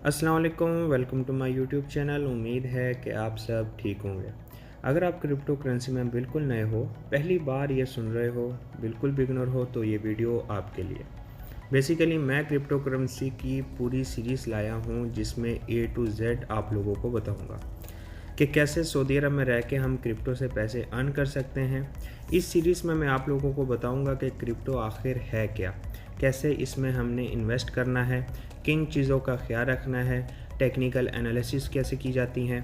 अस्सलाम वालेकुम, welcome to my YouTube channel. उम्मीद है कि आप सब ठीक होंगे। अगर आप क्रिप्टो करेंसी में बिल्कुल नए हो, पहली बार ये सुन रहे हो, बिल्कुल बिगनर हो तो ये वीडियो आपके लिए। बेसिकली मैं क्रिप्टो करेंसी की पूरी सीरीज़ लाया हूँ जिसमें A to Z आप लोगों को बताऊँगा कि कैसे सऊदी अरब में रह के हम क्रिप्टो से पैसे अर्न कर सकते हैं। इस सीरीज़ में मैं आप लोगों को बताऊंगा कि क्रिप्टो आखिर है क्या, कैसे इसमें हमने इन्वेस्ट करना है, किन चीज़ों का ख्याल रखना है, टेक्निकल एनालिसिस कैसे की जाती हैं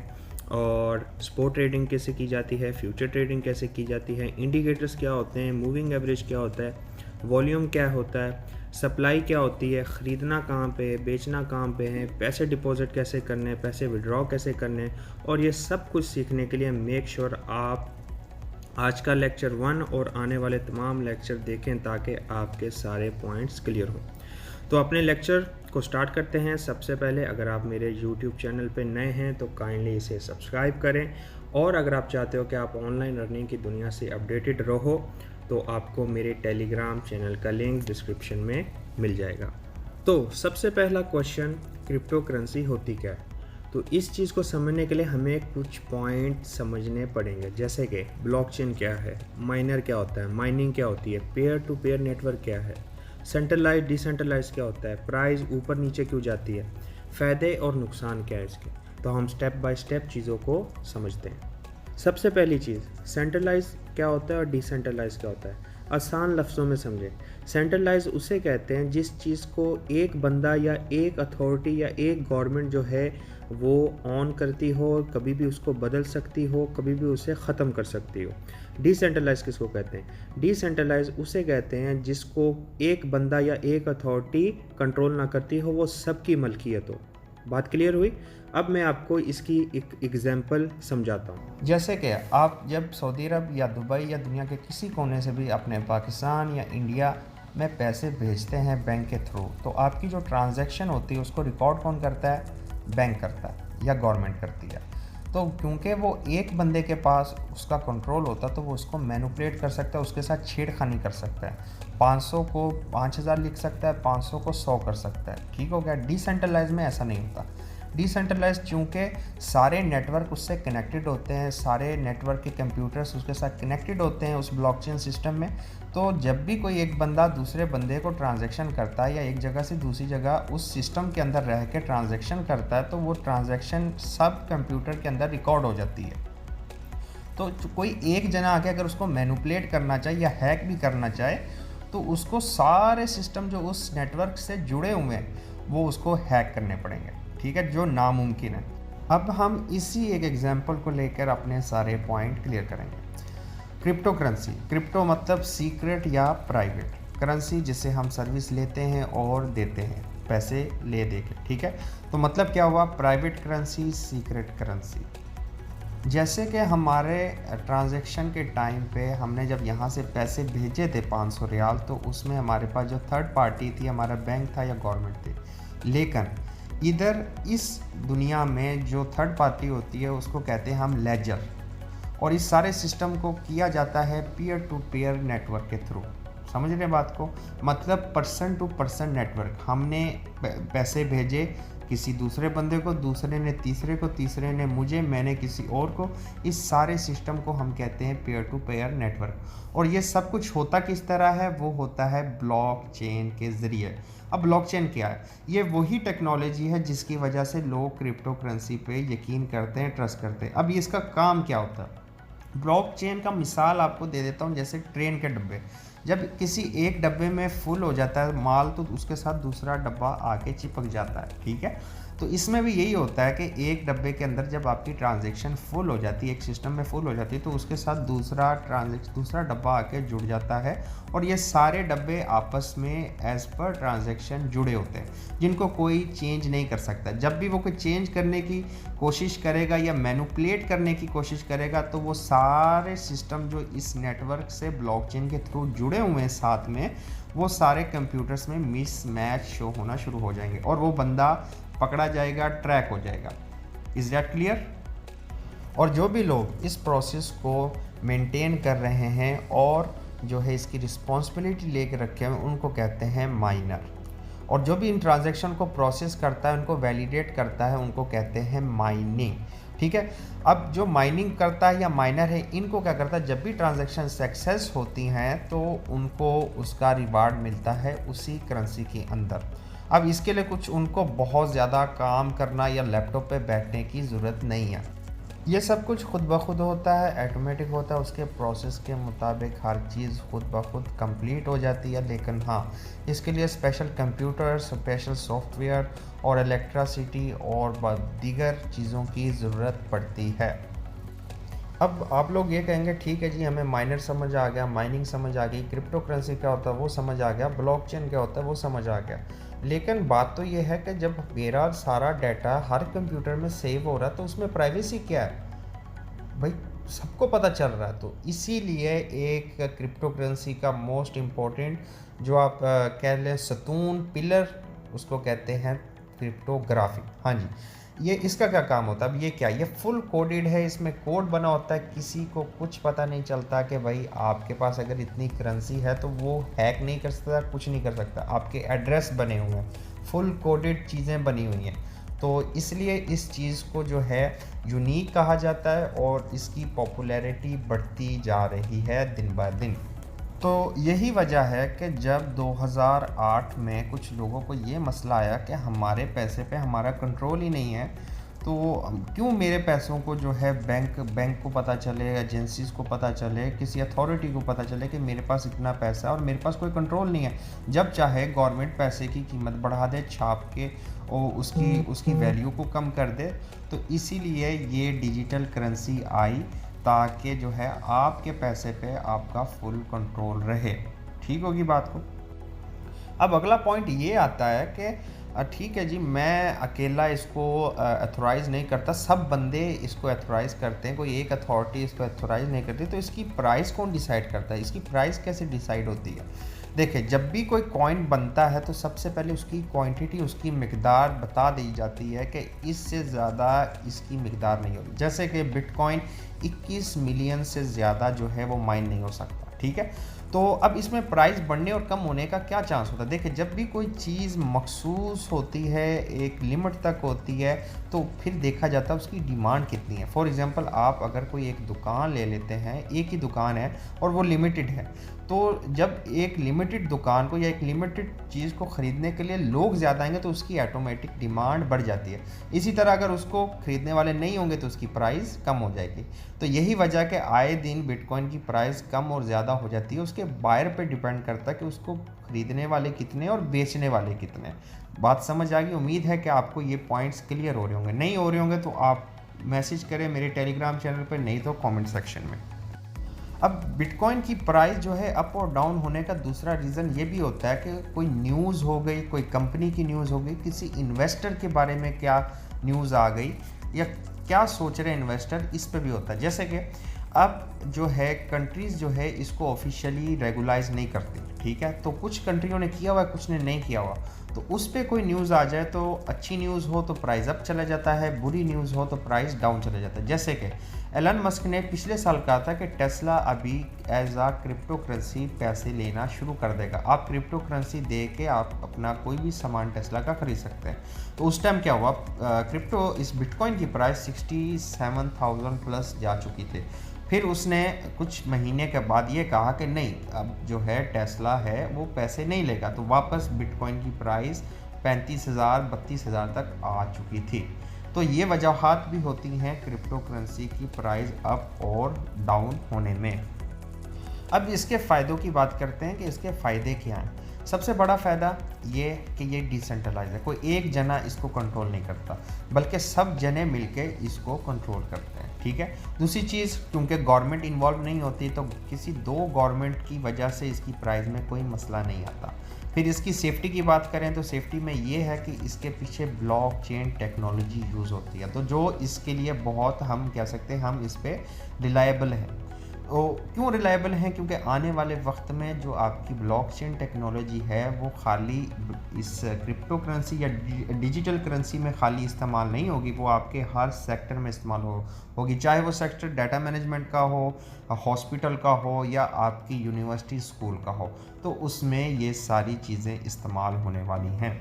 और स्पॉट ट्रेडिंग कैसे की जाती है, फ्यूचर ट्रेडिंग कैसे की जाती है, इंडिकेटर्स क्या होते हैं, मूविंग एवरेज क्या होता है, वॉल्यूम क्या होता है, सप्लाई क्या होती है, ख़रीदना कहाँ पे है, बेचना कहाँ पे है, पैसे डिपॉजिट कैसे करने हैं, पैसे विड्रॉ कैसे करने हैं। और ये सब कुछ सीखने के लिए मेक श्योर आप आज का लेक्चर 1 और आने वाले तमाम लेक्चर देखें ताकि आपके सारे पॉइंट्स क्लियर हों। तो अपने लेक्चर को स्टार्ट करते हैं। सबसे पहले अगर आप मेरे यूट्यूब चैनल पे नए हैं तो काइंडली इसे सब्सक्राइब करें, और अगर आप चाहते हो कि आप ऑनलाइन अर्निंग की दुनिया से अपडेटेड रहो तो आपको मेरे टेलीग्राम चैनल का लिंक डिस्क्रिप्शन में मिल जाएगा। तो सबसे पहला क्वेश्चन, क्रिप्टो करेंसी होती क्या है? तो इस चीज़ को समझने के लिए हमें कुछ पॉइंट समझने पड़ेंगे, जैसे कि ब्लॉकचेन क्या है, माइनर क्या होता है, माइनिंग क्या होती है, पेयर टू पेयर नेटवर्क क्या है, सेंट्रलाइज डिसेंट्रलाइज क्या होता है, प्राइस ऊपर नीचे क्यों जाती है, फ़ायदे और नुकसान क्या है इसके। तो हम स्टेप बाय स्टेप चीज़ों को समझते हैं। सबसे पहली चीज़, सेंट्रलाइज क्या होता है और डिसेंट्रलाइज क्या होता है। आसान लफ्ज़ों में समझें, सेंट्रलाइज उसे कहते हैं जिस चीज़ को एक बंदा या एक अथॉरिटी या एक गवर्नमेंट जो है वो ऑन करती हो, कभी भी उसको बदल सकती हो, कभी भी उसे ख़त्म कर सकती हो। डिसेंट्रलाइज किसको कहते हैं? डिसेंट्रलाइज उसे कहते हैं जिसको एक बंदा या एक अथॉरिटी कंट्रोल ना करती हो, वो सबकी मलकियत हो। बात क्लियर हुई? अब मैं आपको इसकी एक एग्जांपल समझाता हूँ। जैसे कि आप जब सऊदी अरब या दुबई या दुनिया के किसी कोने से भी अपने पाकिस्तान या इंडिया में पैसे भेजते हैं बैंक के थ्रू, तो आपकी जो ट्रांजैक्शन होती है उसको रिकॉर्ड कौन करता है? बैंक करता है या गवर्नमेंट करती है। तो क्योंकि वो एक बंदे के पास उसका कंट्रोल होता है तो वो उसको मैनिपुलेट कर सकता है, उसके साथ छेड़खानी कर सकता है। 500 को 5000 लिख सकता है, 500 को 100 कर सकता है। ठीक हो गया। डिसेंट्रलाइज में ऐसा नहीं होता। डिसेंट्रलाइज चूँकि सारे नेटवर्क उससे कनेक्टेड होते हैं, सारे नेटवर्क के कंप्यूटर्स उसके साथ कनेक्टेड होते हैं उस ब्लॉकचेन सिस्टम में, तो जब भी कोई एक बंदा दूसरे बंदे को ट्रांजैक्शन करता है या एक जगह से दूसरी जगह उस सिस्टम के अंदर रह के ट्रांजैक्शन करता है तो वो ट्रांजैक्शन सब कंप्यूटर के अंदर रिकॉर्ड हो जाती है। तो कोई एक जना आके अगर उसको मैनिपुलेट करना चाहे या हैक भी करना चाहे तो उसको सारे सिस्टम जो उस नेटवर्क से जुड़े हुए हैं वो उसको हैक करने पड़ेंगे। ठीक है, जो नामुमकिन है। अब हम इसी एक एग्जांपल को लेकर अपने सारे पॉइंट क्लियर करेंगे। क्रिप्टो करेंसी, क्रिप्टो मतलब सीक्रेट या प्राइवेट, करेंसी जिसे हम सर्विस लेते हैं और देते हैं, पैसे ले दे के। ठीक है, तो मतलब क्या हुआ? Private currency, secret currency. जैसे कि हमारे ट्रांजैक्शन के टाइम पे हमने जब यहाँ से पैसे भेजे थे 500 रियाल, तो उसमें हमारे पास जो थर्ड पार्टी थी, हमारा बैंक था या गवर्नमेंट थी। लेकिन इधर इस दुनिया में जो थर्ड पार्टी होती है उसको कहते हैं हम लेजर, और इस सारे सिस्टम को किया जाता है पीयर टू पीयर नेटवर्क के थ्रू। समझ रहे हैं बात को? मतलब पर्सन टू पर्सन नेटवर्क। हमने पैसे भेजे किसी दूसरे बंदे को, दूसरे ने तीसरे को, तीसरे ने मुझे, मैंने किसी और को। इस सारे सिस्टम को हम कहते हैं पीयर टू पीयर नेटवर्क। और ये सब कुछ होता किस तरह है? वो होता है ब्लॉकचेन के ज़रिए। अब ब्लॉकचेन क्या है? ये वही टेक्नोलॉजी है जिसकी वजह से लोग क्रिप्टो करेंसी पे यकीन करते हैं, ट्रस्ट करते हैं। अब इसका काम क्या होता है? ब्लॉकचेन का मिसाल आपको दे देता हूँ। जैसे ट्रेन के डब्बे, जब किसी एक डब्बे में फुल हो जाता है माल तो उसके साथ दूसरा डब्बा आके चिपक जाता है। ठीक है, तो इसमें भी यही होता है कि एक डब्बे के अंदर जब आपकी ट्रांजैक्शन फुल हो जाती है, एक सिस्टम में फुल हो जाती है, तो उसके साथ दूसरा डब्बा आके जुड़ जाता है, और ये सारे डब्बे आपस में एज पर ट्रांजैक्शन जुड़े होते हैं जिनको कोई चेंज नहीं कर सकता। जब भी वो कोई चेंज करने की कोशिश करेगा या मैनिपुलेट करने की कोशिश करेगा तो वो सारे सिस्टम जो इस नेटवर्क से ब्लॉकचेन के थ्रू जुड़े हुए हैं साथ में, वो सारे कंप्यूटर्स में मिस मैच शो होना शुरू हो जाएंगे और वो बंदा पकड़ा जाएगा, ट्रैक हो जाएगा। Is that clear? और जो भी लोग इस प्रोसेस को मेंटेन कर रहे हैं और जो है इसकी रिस्पॉन्सिबिलिटी लेकर रखे हैं उनको कहते हैं माइनर। और जो भी इन ट्रांजैक्शन को प्रोसेस करता है, उनको वैलिडेट करता है, उनको कहते हैं माइनिंग। ठीक है, अब जो माइनिंग करता है या माइनर है, इनको क्या करता है, जब भी ट्रांजैक्शन सक्सेस होती हैं तो उनको उसका रिवार्ड मिलता है उसी करेंसी के अंदर। अब इसके लिए कुछ उनको बहुत ज़्यादा काम करना या लैपटॉप पे बैठने की ज़रूरत नहीं है, ये सब कुछ खुद ब खुद होता है, ऑटोमेटिक होता है, उसके प्रोसेस के मुताबिक हर चीज़ खुद ब खुद कंप्लीट हो जाती है। लेकिन हाँ, इसके लिए स्पेशल कंप्यूटर, स्पेशल सॉफ्टवेयर और इलेक्ट्रिसिटी और दीगर चीज़ों की ज़रूरत पड़ती है। अब आप लोग ये कहेंगे ठीक है जी, हमें माइनर समझ आ गया, माइनिंग समझ आ गई, क्रिप्टो करेंसी क्या होता है वो समझ आ गया, ब्लॉकचेन क्या होता है वो समझ आ गया। लेकिन बात तो ये है कि जब मेरा सारा डाटा हर कंप्यूटर में सेव हो रहा है तो उसमें प्राइवेसी क्या है भाई, सबको पता चल रहा है। तो इसीलिए एक क्रिप्टो करेंसी का मोस्ट इम्पोर्टेंट जो आप कह लें सतून, पिलर, उसको कहते हैं क्रिप्टोग्राफी। हाँ जी, ये इसका क्या काम होता है, अब ये क्या, ये फुल कोडेड है, इसमें कोड बना होता है, किसी को कुछ पता नहीं चलता कि भाई आपके पास अगर इतनी करेंसी है तो वो हैक नहीं कर सकता, कुछ नहीं कर सकता। आपके एड्रेस बने हुए हैं, फुल कोडेड चीज़ें बनी हुई हैं, तो इसलिए इस चीज़ को जो है यूनिक कहा जाता है और इसकी पॉपुलैरिटी बढ़ती जा रही है दिन ब दिन। तो यही वजह है कि जब 2008 में कुछ लोगों को ये मसला आया कि हमारे पैसे पे हमारा कंट्रोल ही नहीं है, तो क्यों मेरे पैसों को जो है बैंक को पता चले, एजेंसीज को पता चले, किसी अथॉरिटी को पता चले कि मेरे पास इतना पैसा है और मेरे पास कोई कंट्रोल नहीं है। जब चाहे गवर्नमेंट पैसे की कीमत बढ़ा दे, छाप के और उसकी वैल्यू को कम कर दे। तो इसीलिए ये डिजिटल करेंसी आई ताकि जो है आपके पैसे पे आपका फुल कंट्रोल रहे। ठीक होगी बात को। अब अगला पॉइंट ये आता है कि ठीक है जी, मैं अकेला इसको अथोराइज़ नहीं करता, सब बंदे इसको अथोराइज़ करते हैं, कोई एक अथॉरिटी इसको अथोराइज़ नहीं करती, तो इसकी प्राइस कौन डिसाइड करता है, इसकी प्राइस कैसे डिसाइड होती है। देखिए, जब भी कोई कॉइन बनता है तो सबसे पहले उसकी क्वांटिटी, उसकी मिकदार बता दी जाती है कि इससे ज़्यादा इसकी मिकदार नहीं होगी। जैसे कि बिटकॉइन 21 मिलियन से ज़्यादा जो है वो माइन नहीं हो सकता। ठीक है, तो अब इसमें प्राइस बढ़ने और कम होने का क्या चांस होता है। देखिए, जब भी कोई चीज़ मखसूस होती है, एक लिमिट तक होती है, तो फिर देखा जाता है उसकी डिमांड कितनी है। फॉर एग्जांपल, आप अगर कोई एक दुकान ले लेते हैं, एक ही दुकान है और वो लिमिटेड है, तो जब एक लिमिटेड दुकान को या एक लिमिटेड चीज़ को ख़रीदने के लिए लोग ज़्यादा आएंगे तो उसकी ऑटोमेटिक डिमांड बढ़ जाती है। इसी तरह अगर उसको ख़रीदने वाले नहीं होंगे तो उसकी प्राइस कम हो जाएगी। तो यही वजह कि आए दिन बिटकॉइन की प्राइस कम और ज़्यादा हो जाती है। उसके बायर पे डिपेंड करता है कि उसको ख़रीदने वाले कितने और बेचने वाले कितने। बात समझ आ गई। उम्मीद है कि आपको ये पॉइंट्स क्लियर हो रहे होंगे। नहीं हो रहे होंगे तो आप मैसेज करें मेरे टेलीग्राम चैनल पर, नहीं तो कमेंट सेक्शन में। अब बिटकॉइन की प्राइस जो है अप और डाउन होने का दूसरा रीज़न ये भी होता है कि कोई न्यूज़ हो गई, कोई कंपनी की न्यूज़ हो गई, किसी इन्वेस्टर के बारे में क्या न्यूज़ आ गई या क्या सोच रहे इन्वेस्टर, इस पे भी होता है। जैसे कि अब जो है कंट्रीज़ जो है इसको ऑफिशियली रेगुलाइज नहीं करती। ठीक है, तो कुछ कंट्रियों ने किया हुआ है, कुछ ने नहीं किया हुआ, तो उस पर कोई न्यूज़ आ जाए तो अच्छी न्यूज़ हो तो प्राइस अप चला जाता है, बुरी न्यूज़ हो तो प्राइस डाउन चला जाता है। जैसे कि एलन मस्क ने पिछले साल कहा था कि टेस्ला अभी एज आ क्रिप्टो करेंसी पैसे लेना शुरू कर देगा। आप क्रिप्टो करेंसी दे के आप अपना कोई भी सामान टेस्ला का खरीद सकते हैं। तो उस टाइम क्या हुआ, क्रिप्टो इस बिटकॉइन की प्राइस 67,000 प्लस जा चुकी थी। फिर उसने कुछ महीने के बाद ये कहा कि नहीं, अब जो है टेस्ला है वो पैसे नहीं लेगा, तो वापस बिटकॉइन की प्राइस 35,000 32,000 तक आ चुकी थी। तो ये वजहात भी होती हैं क्रिप्टो करेंसी की प्राइस अप और डाउन होने में। अब इसके फ़ायदों की बात करते हैं कि इसके फ़ायदे क्या हैं। सबसे बड़ा फ़ायदा ये कि ये डिसेंट्रलाइज है, कोई एक जना इसको कंट्रोल नहीं करता, बल्कि सब जने मिलके इसको कंट्रोल करते हैं। ठीक है, दूसरी चीज़, क्योंकि गवर्नमेंट इन्वॉल्व नहीं होती तो किसी दो गवर्नमेंट की वजह से इसकी प्राइस में कोई मसला नहीं आता। फिर इसकी सेफ्टी की बात करें तो सेफ्टी में ये है कि इसके पीछे ब्लॉकचेन टेक्नोलॉजी यूज़ होती है, तो जो इसके लिए बहुत, हम कह सकते हैं हम इस पर रिलायबल है। क्यों रिलायबल हैं? क्योंकि आने वाले वक्त में जो आपकी ब्लॉकचेन टेक्नोलॉजी है वो खाली इस क्रिप्टो करेंसी या डिजिटल करेंसी में खाली इस्तेमाल नहीं होगी, वो आपके हर सेक्टर में इस्तेमाल होगी, चाहे वो सेक्टर डाटा मैनेजमेंट का हो, हॉस्पिटल का हो या आपकी यूनिवर्सिटी स्कूल का हो, तो उसमें ये सारी चीज़ें इस्तेमाल होने वाली हैं।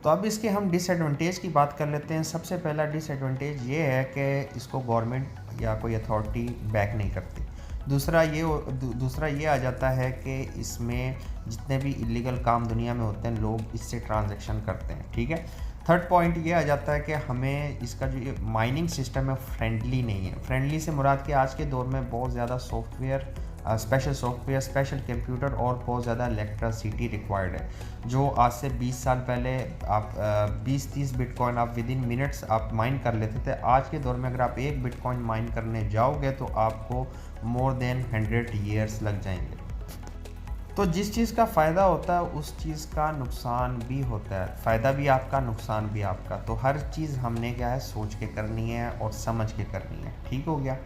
तो अब इसके हम डिसएडवांटेज की बात कर लेते हैं। सबसे पहला डिसएडवांटेज ये है कि इसको गवर्नमेंट या कोई अथॉरिटी बैक नहीं करती। दूसरा ये आ जाता है कि इसमें जितने भी इलीगल काम दुनिया में होते हैं लोग इससे ट्रांजैक्शन करते हैं, ठीक है। थर्ड पॉइंट ये आ जाता है कि हमें इसका जो ये माइनिंग सिस्टम है फ्रेंडली नहीं है। फ्रेंडली से मुराद कि आज के दौर में बहुत ज़्यादा स्पेशल सॉफ्टवेयर, स्पेशल कंप्यूटर और बहुत ज़्यादा इलेक्ट्रिसिटी रिक्वायर्ड है। जो आज से 20 साल पहले आप 20-30 बिटकॉइन आप विद इन मिनट्स आप माइन कर लेते थे, आज के दौर में अगर आप एक बिटकॉइन माइन करने जाओगे तो आपको मोर देन 100 ईयर्स लग जाएंगे। तो जिस चीज़ का फ़ायदा होता है उस चीज़ का नुकसान भी होता है, फ़ायदा भी आपका, नुकसान भी आपका। तो हर चीज़ हमने क्या है सोच के करनी है और समझ के करनी है, ठीक हो गया।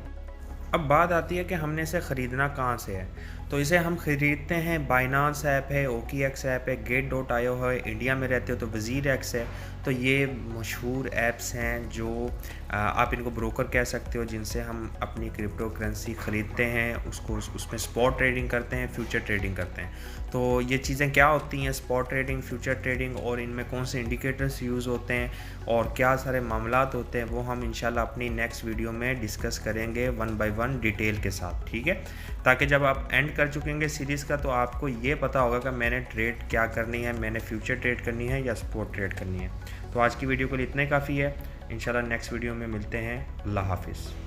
अब बात आती है कि हमने इसे ख़रीदना कहाँ से है। तो इसे हम ख़रीदते हैं, बाइनांस ऐप है, OKX ऐप है, Gate.io है, इंडिया में रहते हो तो WazirX है। तो ये मशहूर ऐप्स हैं जो आप इनको ब्रोकर कह सकते हो, जिनसे हम अपनी क्रिप्टो करेंसी ख़रीदते हैं, उसमें स्पॉट ट्रेडिंग करते हैं, फ्यूचर ट्रेडिंग करते हैं। तो ये चीज़ें क्या होती हैं, स्पॉट ट्रेडिंग, फ्यूचर ट्रेडिंग, और इनमें कौन से इंडिकेटर्स यूज़ होते हैं और क्या सारे मामलात होते हैं, वो हम इंशाल्लाह अपनी नेक्स्ट वीडियो में डिस्कस करेंगे 1 बाय 1 डिटेल के साथ, ठीक है। ताकि जब आप एंड कर चुकेंगे सीरीज़ का तो आपको ये पता होगा कि मैंने ट्रेड क्या करनी है, मैंने फ्यूचर ट्रेड करनी है या स्पॉट ट्रेड करनी है। तो आज की वीडियो के लिए इतना ही काफ़ी है। इंशाल्लाह नेक्स्ट वीडियो में मिलते हैं। अल्लाह हाफिज़।